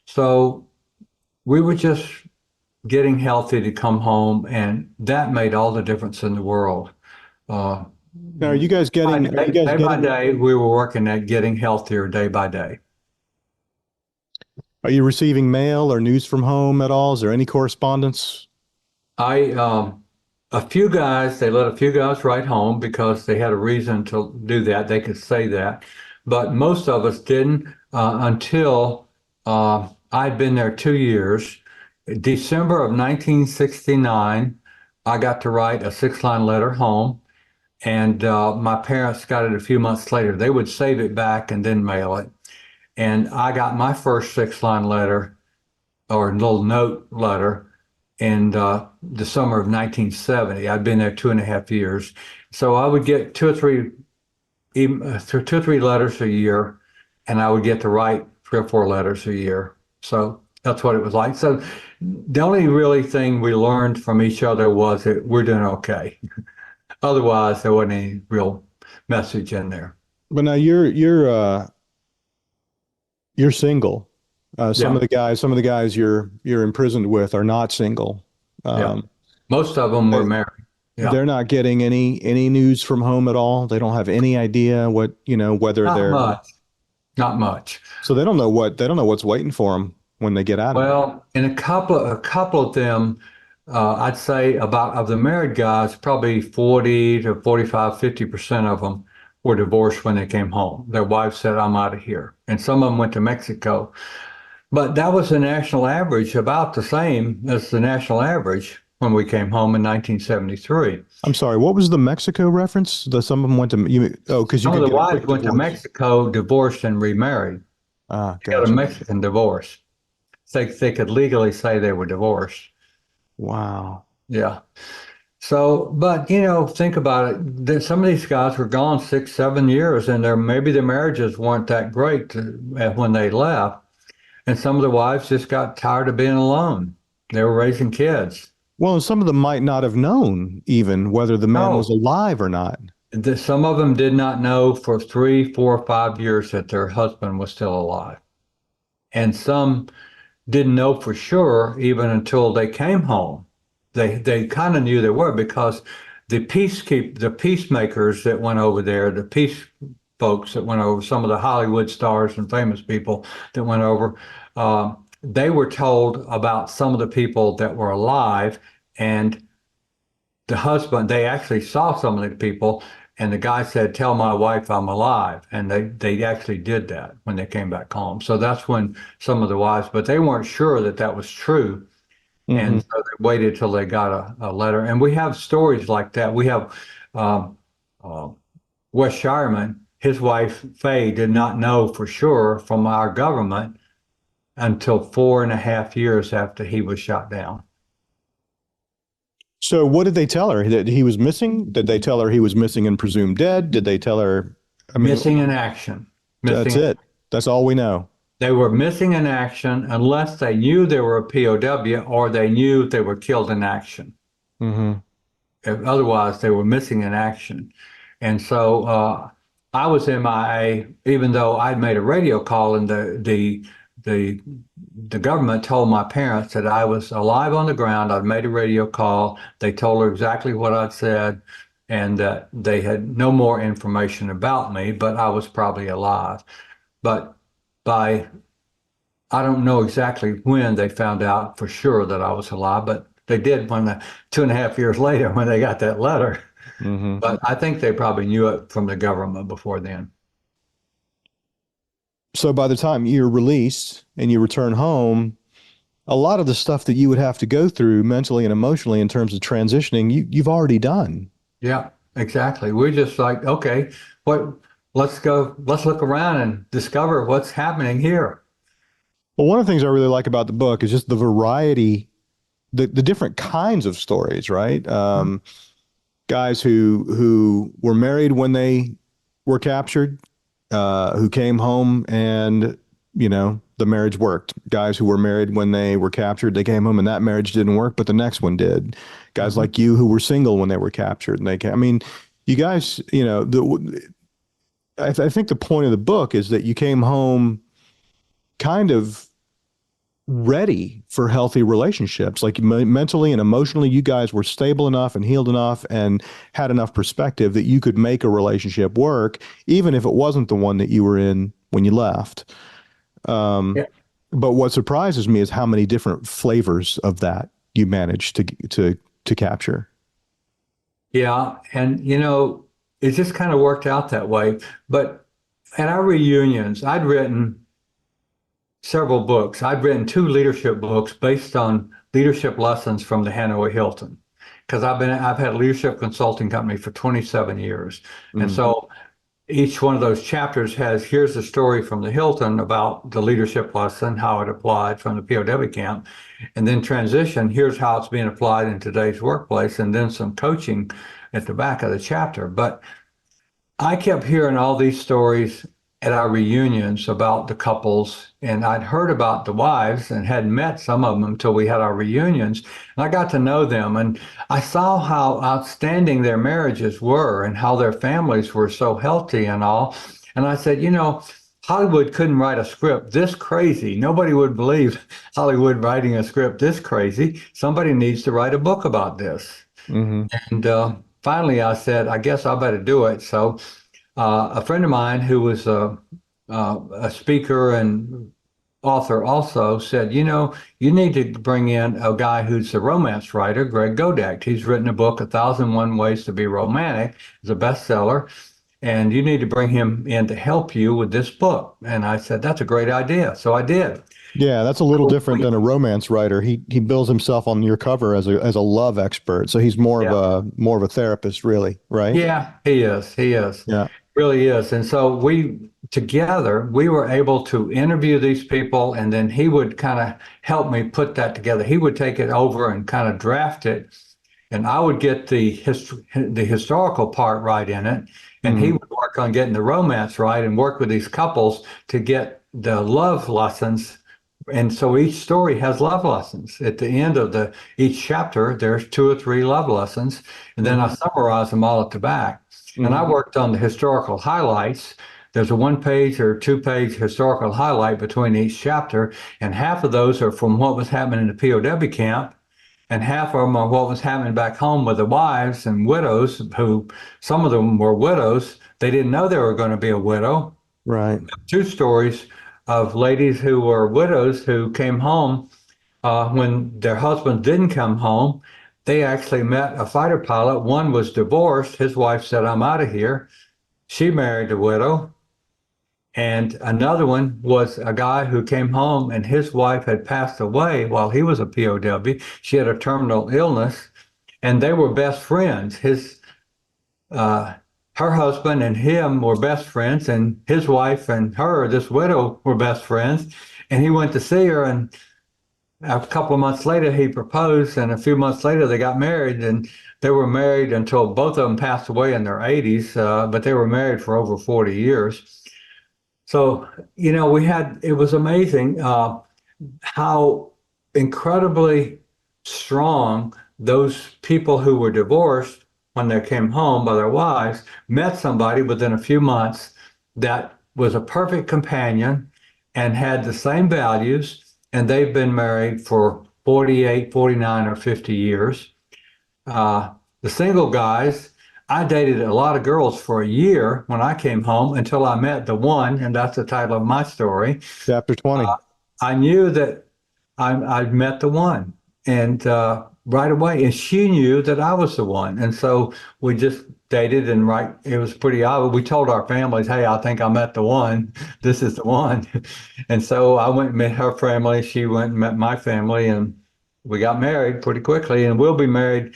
S2: So we were just getting healthy to come home, and that made all the difference in the world.
S1: Now, are you guys getting
S2: day by day, we were working at getting healthier day by day.
S1: Are you receiving mail or news from home at all? Is there any correspondence?
S2: A few guys, they let a few guys write home because they had a reason to do that. They could say that, but most of us didn't until I'd been there 2 years. December of 1969, I got to write a 6-line letter home, and my parents got it a few months later. They would save it back and then mail it. And I got my first 6-line letter, or little note letter, in the summer of 1970. I'd been there 2.5 years. So I would get two or three letters a year, and I would get to write 3 or 4 letters a year. So that's what it was like. So the only really thing we learned from each other was that we're doing okay. Otherwise, there wasn't any real message in there.
S1: But now you're single. Some of the guys you're imprisoned with are not single.
S2: Most of them were married. Yeah.
S1: They're not getting any news from home at all. They don't have any idea what, whether
S2: not much.
S1: So they don't know what's waiting for them when they get out of it.
S2: Well, in a couple of them, I'd say of the married guys, probably 40 to 45, 50% of them were divorced when they came home. Their wives said, "I'm out of here." And some of them went to Mexico. But that was the national average, about the same as the national average when we came home in 1973.
S1: I'm sorry, what was the Mexico reference? Some of them went to, because
S2: some of the wives went to Mexico, divorced, and remarried.
S1: Gotcha.
S2: Got a Mexican divorce. They could legally say they were divorced.
S1: Wow.
S2: Yeah. So, but think about it. Some of these guys were gone 6, 7 years, and maybe their marriages weren't that great when they left. And some of the wives just got tired of being alone. They were raising kids.
S1: Well, some of them might not have known even whether the man was alive or not.
S2: Some of them did not know for 3, 4, 5 years that their husband was still alive. And some didn't know for sure even until they came home. They kind of knew they were, because the peacemakers that went over there, the peace folks that went over, some of the Hollywood stars and famous people that went over, they were told about some of the people that were alive, and the husband, they actually saw some of the people, and the guy said, "Tell my wife I'm alive." And they actually did that when they came back home. So that's when some of the wives, but they weren't sure that was true. Mm-hmm. And so they waited till they got a letter. And we have stories like that. We have Wes Shireman, his wife, Faye, did not know for sure from our government until 4.5 years after he was shot down.
S1: So what did they tell her? That he was missing? Did they tell her he was missing and presumed dead? Did they tell her?
S2: Missing in action.
S1: That's it. That's all we know.
S2: They were missing in action unless they knew they were a POW or they knew they were killed in action.
S1: Mm-hmm.
S2: Otherwise, they were missing in action. And so I was MIA, even though I'd made a radio call, and the government told my parents that I was alive on the ground. I'd made a radio call. They told her exactly what I'd said, and that they had no more information about me, but I was probably alive. But by I don't know exactly when they found out for sure that I was alive, but they did when 2.5 years later when they got that letter.
S1: Mm-hmm.
S2: But I think they probably knew it from the government before then.
S1: So by the time you're released and you return home, a lot of the stuff that you would have to go through mentally and emotionally in terms of transitioning, you've already done.
S2: Yeah, exactly. We're just like, okay, let's look around and discover what's happening here.
S1: Well, one of the things I really like about the book is just the variety, the different kinds of stories, right? Guys who were married when they were captured, who came home and, the marriage worked. Guys who were married when they were captured, they came home and that marriage didn't work, but the next one did. Guys like you who were single when they were captured and you guys, I think the point of the book is that you came home kind of ready for healthy relationships. Like mentally and emotionally, you guys were stable enough and healed enough and had enough perspective that you could make a relationship work, even if it wasn't the one that you were in when you left.
S2: Yeah.
S1: But what surprises me is how many different flavors of that you managed to capture.
S2: Yeah, and it just kind of worked out that way. But at our reunions, I'd written several books. I'd written 2 leadership books based on leadership lessons from the Hanoi Hilton, because I've had a leadership consulting company for 27 years, and so each one of those chapters here's a story from the Hilton about the leadership lesson, how it applied from the POW camp, and then transition. Here's how it's being applied in today's workplace, and then some coaching at the back of the chapter. But I kept hearing all these stories at our reunions about the couples, and I'd heard about the wives and hadn't met some of them until we had our reunions. And I got to know them, and I saw how outstanding their marriages were and how their families were so healthy and all. And I said, Hollywood couldn't write a script this crazy. Nobody would believe Hollywood writing a script this crazy. Somebody needs to write a book about this. And finally I said, I guess I better do it. So a friend of mine who was a speaker and author also said, you need to bring in a guy who's a romance writer, Greg Godak. He's written a book, 1001 Ways to Be Romantic. It's a bestseller. And you need to bring him in to help you with this book. And I said, that's a great idea. So I did.
S1: Yeah, that's a little different than a romance writer. He bills himself on your cover as a love expert. So he's more of a therapist, really, right?
S2: Yeah, he is. He is.
S1: Yeah.
S2: Really is. And so we were able to interview these people, and then he would kind of help me put that together. He would take it over and kind of draft it, and I would get the historical part right in it, and he would work on getting the romance right and work with these couples to get the love lessons. And so each story has love lessons. At the end of each chapter, there's 2 or 3 love lessons, and then I summarize them all at the back. And I worked on the historical highlights. There's a 1-page or 2-page historical highlight between each chapter, and half of those are from what was happening in the POW camp, and half of them are what was happening back home with the wives and widows, who some of them were widows. They didn't know they were going to be a widow.
S1: Right.
S2: 2 stories of ladies who were widows who came home when their husbands didn't come home. They actually met a fighter pilot. One was divorced. His wife said, I'm out of here. She married a widow. And another one was a guy who came home and his wife had passed away while he was a POW. She had a terminal illness, and they were best friends. Her husband and him were best friends, and his wife and her, this widow, were best friends. And he went to see her, and a couple of months later, he proposed, and a few months later, they got married, and they were married until both of them passed away in their 80s, but they were married for over 40 years. So, it was amazing how incredibly strong those people who were divorced when they came home by their wives met somebody within a few months that was a perfect companion and had the same values. And they've been married for 48, 49, or 50 years. The single guys, I dated a lot of girls for a year when I came home until I met the one, and that's the title of my story.
S1: Chapter 20.
S2: I knew that I'd met the one, and right away, and she knew that I was the one, and so we just dated, and it was pretty obvious. We told our families, "Hey, I think I met the one. This is the one," and so I went and met her family. She went and met my family, and we got married pretty quickly, and we'll be married.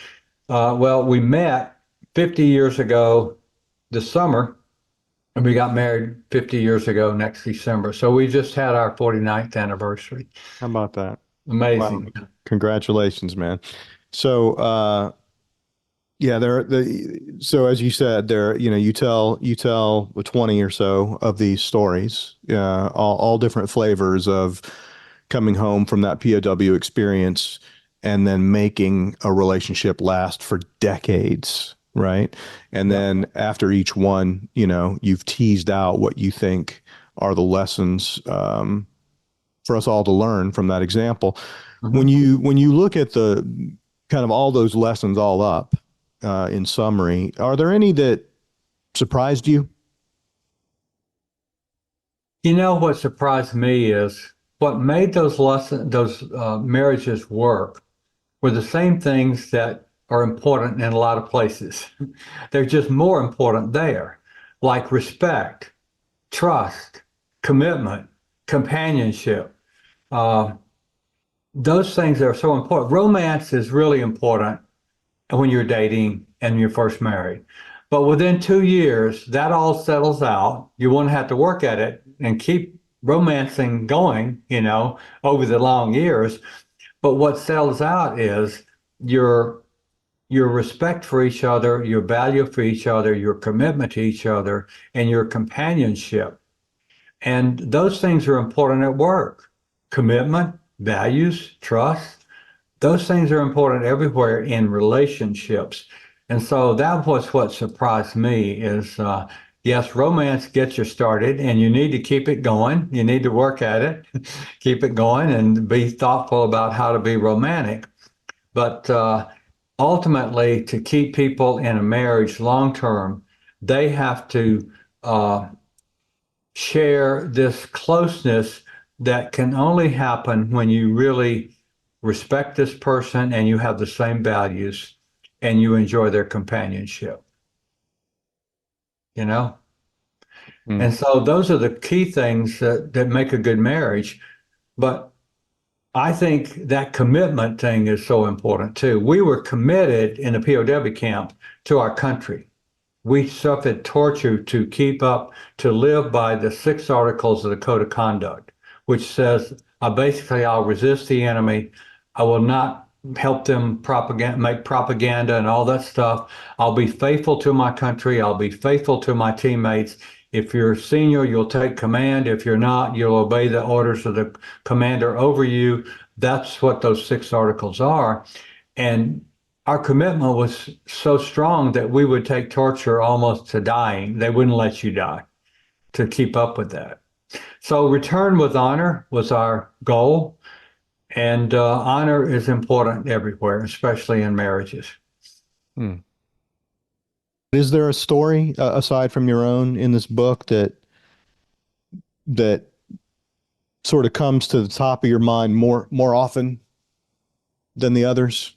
S2: Well, we met 50 years ago this summer, and we got married 50 years ago next December. So we just had our 49th anniversary.
S1: How about that?
S2: Amazing.
S1: Wow. Congratulations, man. So, yeah, so as you said, you tell the 20 or so of these stories, all different flavors of coming home from that POW experience and then making a relationship last for decades, right? And then after each one, you've teased out what you think are the lessons for us all to learn from that example.
S2: Mm-hmm.
S1: When you look at the kind of all those lessons all up in summary, are there any that surprised you?
S2: What surprised me is what made those marriages work were the same things that are important in a lot of places. They're just more important there, like respect, trust, commitment, companionship. Those things are so important. Romance is really important when you're dating and you're first married. But within 2 years, that all settles out. You won't have to work at it and keep romancing going, over the long years. But what settles out is your respect for each other, your value for each other, your commitment to each other, and your companionship. And those things are important at work. Commitment, values, trust, those things are important everywhere in relationships. And so that was what surprised me is, yes, romance gets you started and you need to keep it going. You need to work at it, keep it going and be thoughtful about how to be romantic. But ultimately, to keep people in a marriage long term, they have to share this closeness that can only happen when you really respect this person and you have the same values and you enjoy their companionship. And so those are the key things that make a good marriage. But I think that commitment thing is so important too. We were committed in the POW camp to our country. We suffered torture to keep up, to live by the 6 articles of the Code of Conduct, which says, I'll resist the enemy. I will not help them make propaganda and all that stuff. I'll be faithful to my country. I'll be faithful to my teammates. If you're senior, you'll take command. If you're not, you'll obey the orders of the commander over you. That's what those 6 articles are. And our commitment was so strong that we would take torture almost to dying. They wouldn't let you die to keep up with that. So return with honor was our goal. And honor is important everywhere, especially in marriages.
S1: Is there a story aside from your own in this book that sort of comes to the top of your mind more often than the others?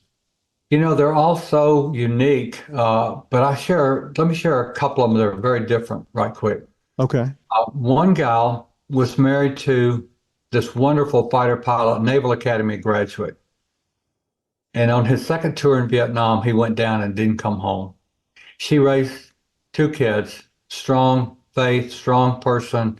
S2: They're all so unique, but let me share a couple of them that are very different right quick.
S1: Okay.
S2: One gal was married to this wonderful fighter pilot, Naval Academy graduate. And on his second tour in Vietnam, he went down and didn't come home. She raised 2 kids, strong faith, strong person.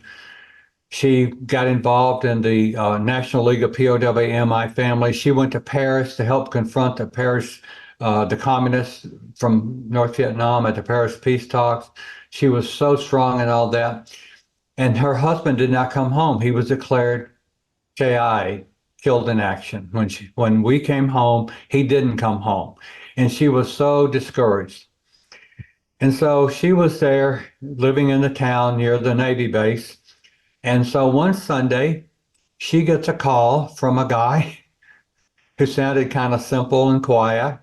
S2: She got involved in the National League of POW/MI families. She went to Paris to help confront the communists from North Vietnam at the Paris peace talks. She was so strong in all that. and her husband did not come home. He was declared KI, killed in action. When we came home, he didn't come home, and she was so discouraged. And so she was there living in the town near the Navy base. And so one Sunday, she gets a call from a guy who sounded kind of simple and quiet.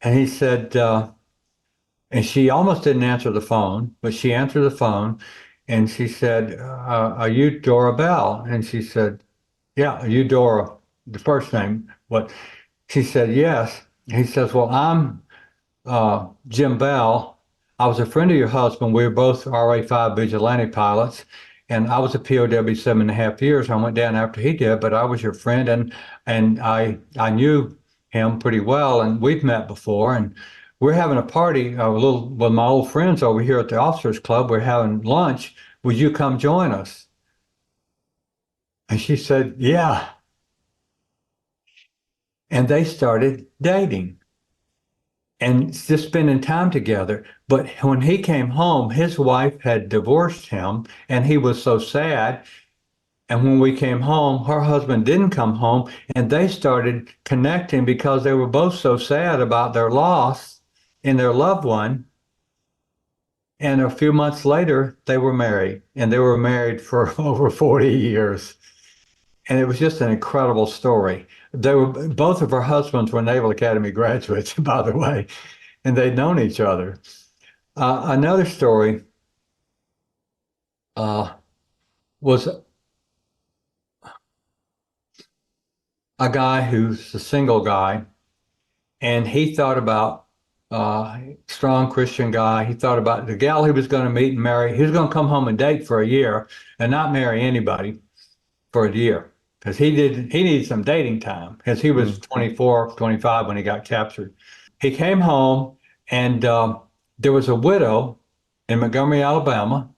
S2: And he said, and she almost didn't answer the phone, but she answered the phone and she said, are you Dora Bell? And she said, yeah, are you Dora, the first name? What? She said, yes. He says, well, I'm Jim Bell. I was a friend of your husband. We were both RA-5 vigilante pilots, and I was a POW 7.5 years. I went down after he did, but I was your friend, and I knew him pretty well, and we've met before, and we're having a party a little with my old friends over here at the Officers Club. We're having lunch. Would you come join us? And she said, yeah. And they started dating and just spending time together. But when he came home, his wife had divorced him, and he was so sad. And when we came home, her husband didn't come home, and they started connecting because they were both so sad about their loss in their loved one. And a few months later, they were married, and they were married for over 40 years. And it was just an incredible story. They were both of her husbands were Naval Academy graduates, by the way, and they'd known each other. Another story was a guy who's a single guy, and he thought about strong Christian guy. He thought about the gal he was going to meet and marry. He was going to come home and date for a year and not marry anybody for a year. Because he needed some dating time because he was 24, 25 when he got captured. He came home and there was a widow in Montgomery, Alabama,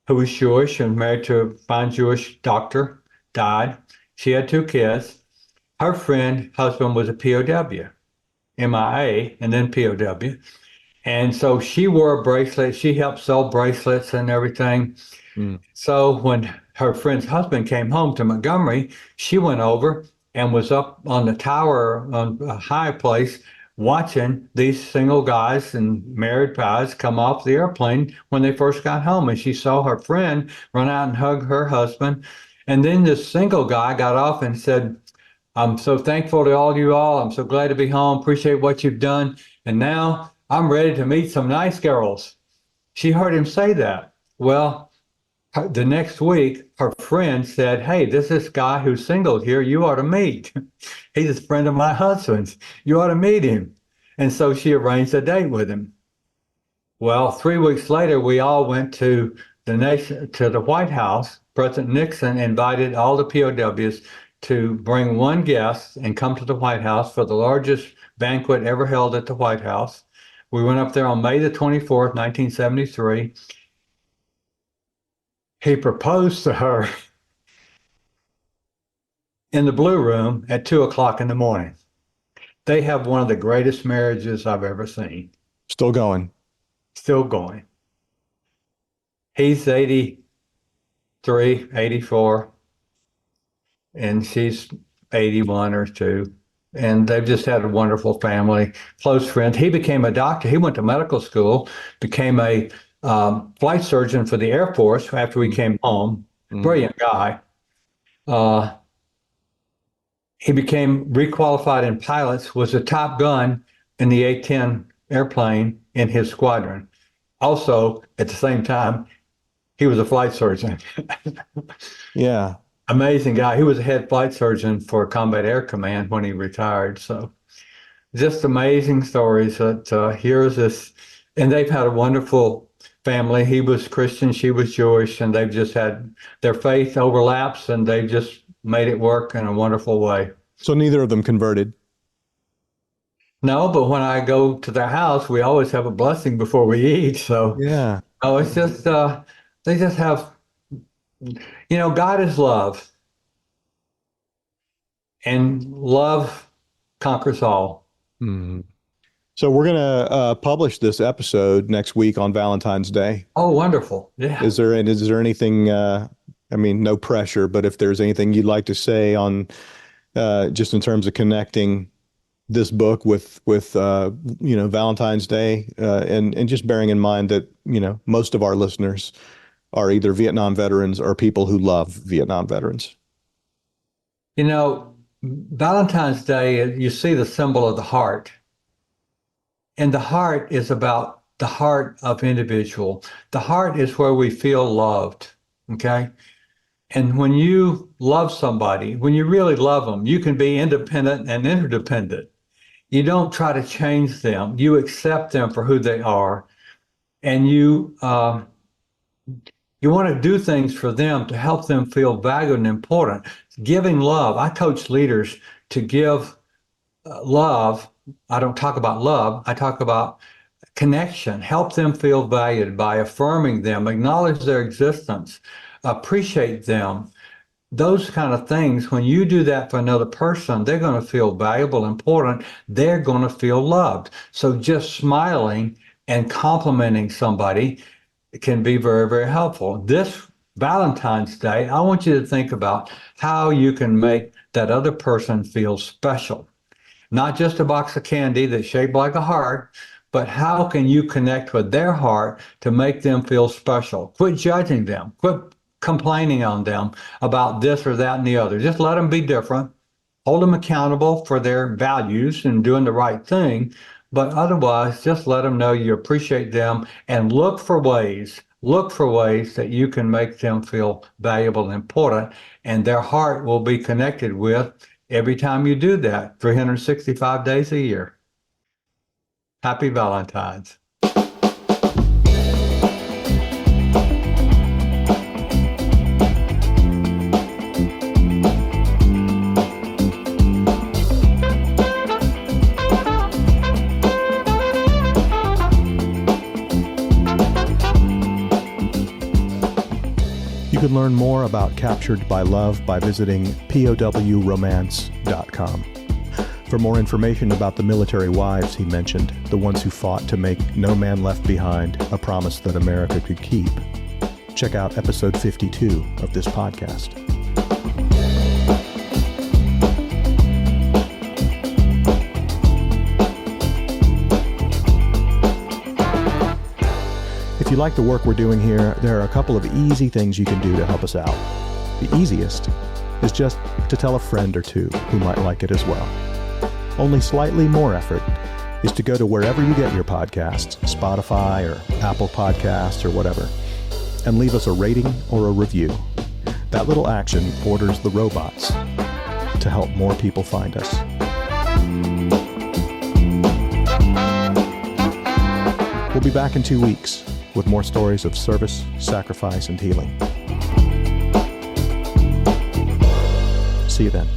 S2: who was Jewish and married to a fine Jewish doctor, died. She had 2 kids. Her husband was a POW, MIA, and then POW. And so she wore a bracelet. She helped sell bracelets and everything. So when her friend's husband came home to Montgomery, she went over and was up on the tower on a high place watching these single guys and married guys come off the airplane when they first got home. And she saw her friend run out and hug her husband. And then this single guy got off and said, I'm so thankful to all you all. I'm so glad to be home. Appreciate what you've done. And now I'm ready to meet some nice girls. She heard him say that. Well, the next week, her friend said, hey, this guy who's single here, you ought to meet. He's a friend of my husband's. You ought to meet him. And so she arranged a date with him. Well, 3 weeks later, we all went to the White House. President Nixon invited all the POWs to bring one guest and come to the White House for the largest banquet ever held at the White House. We went up there on May the 24th, 1973. He proposed to her in the Blue Room at 2:00 in the morning. They have one of the greatest marriages I've ever seen.
S1: Still going.
S2: Still going. He's 83, 84, and she's 81 or 2. And they've just had a wonderful family, close friends. He became a doctor. He went to medical school, became a flight surgeon for the Air Force after we came home. Brilliant guy. He became requalified in pilots, was a top gun in the A-10 airplane in his squadron. Also, at the same time, he was a flight surgeon.
S1: Yeah.
S2: Amazing guy. He was a head flight surgeon for Combat Air Command when he retired. So just amazing stories that here's this, and they've had a wonderful family. He was Christian, she was Jewish, and they've just had their faith overlaps and they've just made it work in a wonderful way.
S1: So neither of them converted?
S2: No, but when I go to their house, we always have a blessing before we eat. So
S1: Yeah.
S2: oh, it's just, they just have, God is love. And love conquers all.
S1: Mm. So we're going to publish this episode next week on Valentine's Day.
S2: Oh, wonderful. Yeah.
S1: Is there anything, no pressure, but if there's anything you'd like to say on just in terms of connecting this book with Valentine's Day, and just bearing in mind that, most of our listeners are either Vietnam veterans or people who love Vietnam veterans.
S2: Valentine's Day, you see the symbol of the heart. And the heart is about the heart of individual. The heart is where we feel loved, okay? And when you love somebody, when you really love them, you can be independent and interdependent. You don't try to change them. You accept them for who they are. And you want to do things for them to help them feel valued and important. Giving love. I coach leaders to give love. I don't talk about love. I talk about connection. Help them feel valued by affirming them, acknowledge their existence, appreciate them. Those kind of things, when you do that for another person, they're going to feel valuable, important. They're going to feel loved. So just smiling and complimenting somebody can be very, very helpful. This Valentine's Day, I want you to think about how you can make that other person feel special. Not just a box of candy that's shaped like a heart, but how can you connect with their heart to make them feel special? Quit judging them. Quit complaining on them about this or that and the other. Just let them be different. Hold them accountable for their values and doing the right thing. But otherwise, just let them know you appreciate them and look for ways that you can make them feel valuable and important. And their heart will be connected with every time you do that, 365 days a year. Happy Valentine's.
S1: You can learn more about Captured by Love by visiting powromance.com. For more information about the military wives he mentioned, the ones who fought to make No Man Left Behind a promise that America could keep, check out episode 52 of this podcast. If you like the work we're doing here, there are a couple of easy things you can do to help us out. The easiest is just to tell a friend or two who might like it as well. Only slightly more effort is to go to wherever you get your podcasts, Spotify or Apple Podcasts or whatever, and leave us a rating or a review. That little action orders the robots to help more people find us. We'll be back in 2 weeks with more stories of service, sacrifice, and healing. See you then.